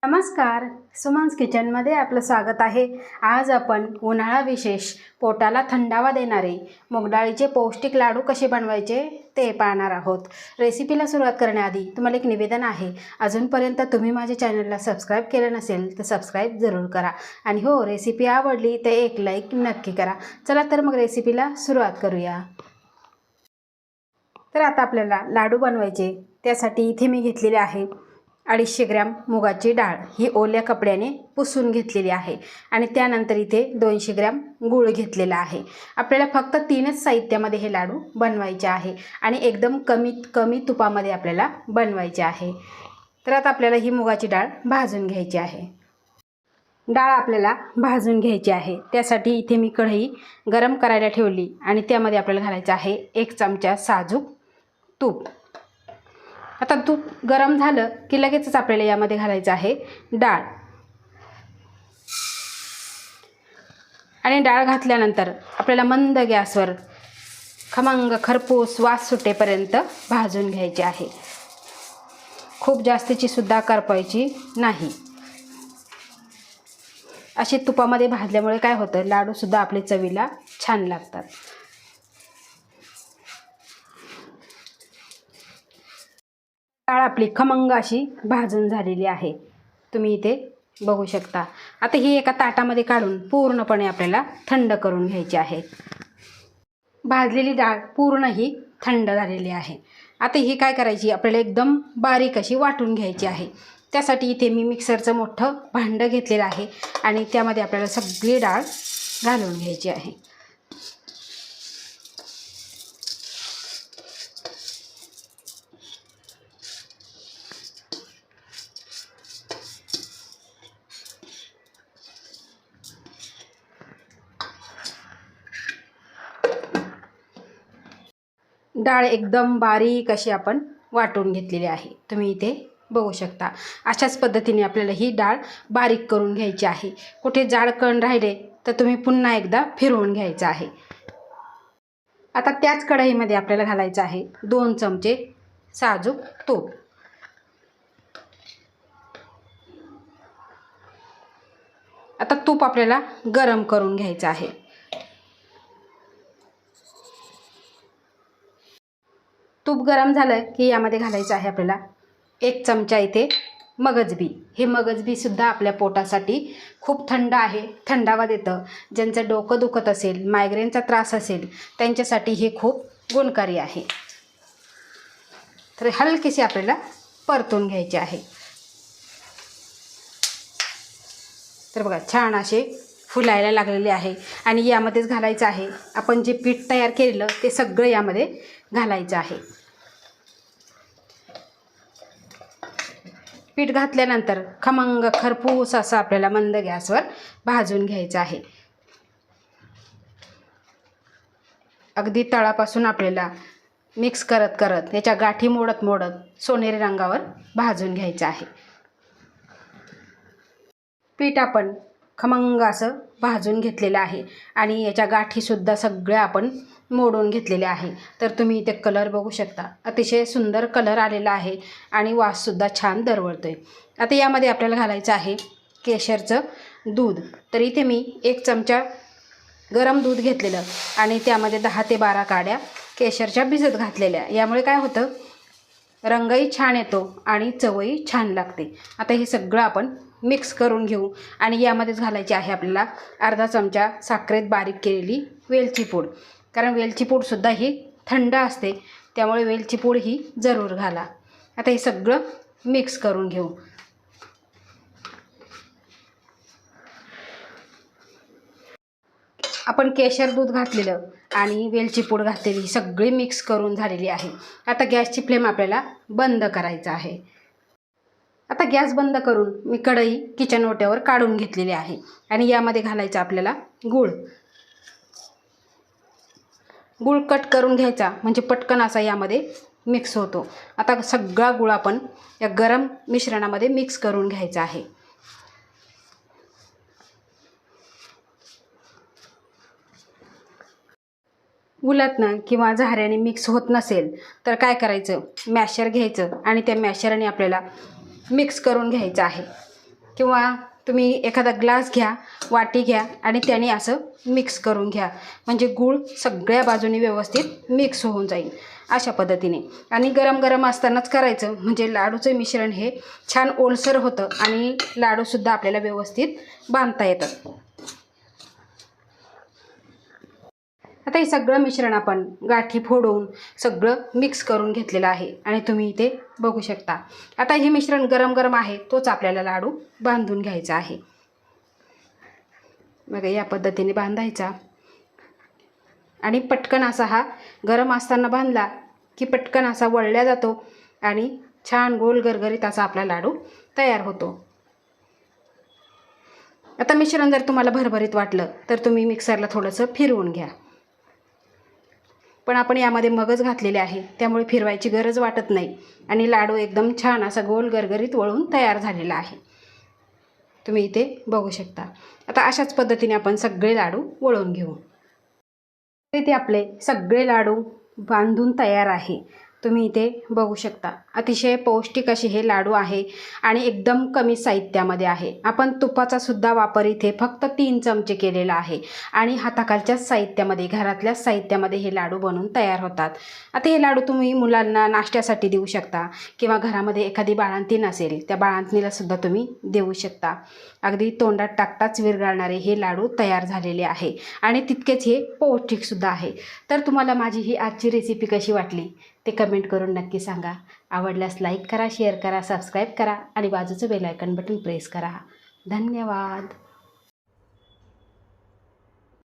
नमस्कार, सुमन्स किचनमध्ये आपलं स्वागत आहे। आज आपण उन्हाळा विशेष पोटाला थंडावा देणारे मूग डाळीचे पौष्टिक लाडू कसे बनवायचे ते पाहणार आहोत। रेसिपीला सुरुवात करण्याआधी तुम्हाला एक निवेदन आहे, अजूनपर्यंत तुम्ही माझ्या चॅनलला सबस्क्राईब केलं नसेल तर सबस्क्राईब जरूर करा आणि हो, रेसिपी आवडली तर एक लाईक नक्की करा। चला तर मग रेसिपीला सुरुवात करूया। तर आता आपल्याला लाडू बनवायचे, त्यासाठी इथे मी घेतलेले आहे 250 ग्रॅम मुगाची डाळ। ही ओल्या कपड्याने पुसून घेतलेली आहे आणि त्यानंतर इथे 200 ग्रॅम गूळ घेतलेला आहे। आपल्याला फक्त 3च साहित्यामध्ये हे लाडू बनवायचे आहे आणि एकदम कमी तुपामध्ये आपल्याला बनवायचे आहे। तर आता आपल्याला ही मुगाची डाळ भाजून घ्यायची आहे। डाळ आपल्याला भाजून घ्यायची आहे, त्यासाठी इथे मी कढई गरम करायला ठेवली आणि त्यामध्ये आपल्याला घालायचं आहे 1 चमचा साजूक तूप। आता तूप गरम झालं की लगेचच आपल्याला यामध्ये घालायचं आहे डाळ आणि डाळ घातल्यानंतर आपल्याला मंद गॅसवर खमंग खरपूस वास सुटेपर्यंत भाजून घ्यायचे आहे। खूप जास्तीची सुद्धा करपायची नाही। अशी तुपामध्ये भाजल्यामुळे काय होतं, लाडू सुद्धा आपले चवीला छान लागतात। डाळ आपली खमंग अशी भाजून झालेली आहे, तुम्ही इथे बघू शकता। आता ही एका ताटामध्ये काढून पूर्णपणे आपल्याला थंड करून घ्यायची आहे। भाजलेली डाळ पूर्ण ही थंड झालेली आहे। आता ही काय करायची, आपल्याला एकदम बारीक अशी वाटून घ्यायची आहे। त्यासाठी इथे मी मिक्सरचं मोठं भांडं घेतलेलं आहे आणि त्यामध्ये आपल्याला सगळी डाळ घालून घ्यायची आहे। डाळ एकदम बारीक अशी आपण वाटून घेतलेली आहे, तुम्ही इथे बघू शकता। अशाच पद्धतीने आपल्याला ही डाळ बारीक करून घ्यायची आहे। कुठे जाड कण राहिले तर तुम्ही पुन्हा एकदा फिरवून घ्यायचं आहे। आता त्याच कढईमध्ये आपल्याला घालायचं आहे 2 चमचे साजूक तूप। आता तूप आपल्याला गरम करून घ्यायचं आहे। तूप गरम झालं की यामध्ये घालायचं आहे आपल्याला 1 चमचा इथे मगजबी। हे मगजबी सुद्धा आपल्या पोटासाठी खूप थंड आहे, थंडावा देतं। ज्यांचं डोकं दुखत असेल, मायग्रेनचा त्रास असेल, त्यांच्यासाठी हे खूप गुणकारी आहे। तर हलकीशी आपल्याला परतून घ्यायचे आहे। तर बघा, छान असे फुलायला लागलेले आहे आणि यामध्येच घालायचं आहे आपण जे पीठ तयार केलेलं ते सगळं यामध्ये घालायचं आहे। पीठ घातल्यानंतर खमंग खरपूस असं आपल्याला मंद गॅसवर भाजून घ्यायचं आहे। अगदी तळापासून आपल्याला मिक्स करत करत याच्या गाठी मोडत सोनेरी रंगावर भाजून घ्यायचं आहे। पीठ आपण खमंग असं भाजून घेतलेलं आहे आणि याच्या गाठीसुद्धा सगळ्या आपण मोडून घेतलेले आहे। तर तुम्ही इथे कलर बघू शकता, अतिशय सुंदर कलर आलेला आहे आणि वाससुद्धा छान दरवळतोय। आता यामध्ये आपल्याला घालायचं आहे केशरचं दूध। तर इथे मी 1 चमचा गरम दूध घेतलेलं आणि त्यामध्ये 10 ते 12 काड्या केशरच्या भिजत घातलेल्या। यामुळे काय होतं, रंगही छान येतो आणि चवही छान लागते। आता हे सगळं आपण मिक्स करून घेऊ आणि यामध्येच घालायची आहे आपल्याला अर्धा चमचा साखरेत बारीक केलेली वेलची पूड। कारण वेलची पूडसुद्धा ही थंड असते, त्यामुळे वेलची पूड ही जरूर घाला। आता हे सगळं मिक्स करून घेऊ। आपण केशर दूध घातलेलं आणि वेलची पूड घातलेली सगळी मिक्स करून झालेली आहे। आता गॅसची फ्लेम आपल्याला बंद करायचा आहे। आता गॅस बंद करून मी कढई किचन ओट्यावर काढून घेतलेली आहे आणि यामध्ये घालायचं आपल्याला गूळ। गूळ कट करून घ्यायचा, म्हणजे पटकन असा यामध्ये मिक्स होतो। आता सगळा गूळ आपण या गरम मिश्रणामध्ये मिक्स करून घ्यायचा आहे। उलटनं किंवा झाऱ्याने मिक्स होत नसेल तर काय करायचं, मॅशर घ्यायचं आणि त्या मॅशरने आपल्याला मिक्स करून घ्यायचं आहे। किंवा तुम्ही एखादा ग्लास घ्या, वाटी घ्या आणि त्याने असं मिक्स करून घ्या, म्हणजे गूळ सगळ्या बाजूने व्यवस्थित मिक्स होऊन जाईल अशा पद्धतीने. आणि गरम गरम असतानाच करायचं, म्हणजे लाडूचं मिश्रण हे छान ओलसर होतं आणि लाडूसुद्धा आपल्याला व्यवस्थित बांधता येतात. आता हे सगळं मिश्रण आपण गाठी फोडून सगळं मिक्स करून घेतलेलं आहे आणि तुम्ही इथे बघू शकता. आता हे मिश्रण गरम गरम आहे, तोच आपल्याला लाडू बांधून घ्यायचा आहे. बघा या पद्धतीने बांधायचा आणि पटकन असा हा गरम असताना बांधला की पटकन असा वळल्या जातो आणि छान गोल गरगरीत असा आपला लाडू तयार होतो. आता मिश्रण जर तुम्हाला भरभरीत वाटलं तर तुम्ही मिक्सरला थोडंसं फिरवून घ्या, पण आपण यामध्ये मगज घातलेले आहे त्यामुळे फिरवायची गरज वाटत नाही आणि लाडू एकदम छान असा गोल गरगरीत वळून तयार झालेला आहे. तुम्ही इथे बघू शकता. आता अशाच पद्धतीने आपण सगळे लाडू वळून घेऊ. इथे आपले सगळे लाडू बांधून तयार आहे. तुम्ही इथे बघू शकता. अतिशय पौष्टिक असे हे लाडू आहे आणि एकदम कमी साहित्यामध्ये आहे. आपण तुपाचा सुद्धा वापर इथे फक्त 3 चमचे केलेला आहे आणि हाताखालच्या साहित्यामध्ये, घरातल्या साहित्यामध्ये हे लाडू बनवून तयार होतात. आता हे लाडू तुम्ही मुलांना नाश्त्यासाठी देऊ शकता किंवा घरामध्ये एखादी बाळंतीण असेल त्या बाळंतीणीला सुद्धा तुम्ही देऊ शकता. अगदी तोंडात टाकताच विरघळणारे हे लाडू तयार झालेले आहे आणि तितकेच हे पौष्टिकसुद्धा आहे. तर तुम्हाला माझी ही आजची रेसिपी कशी वाटली ते कमेंट करून नक्की सांगा. आवडल्यास लाईक करा, शेअर करा, सबस्क्राईब करा आणि बाजूचं बेल आयकॉन बटन प्रेस करा. धन्यवाद.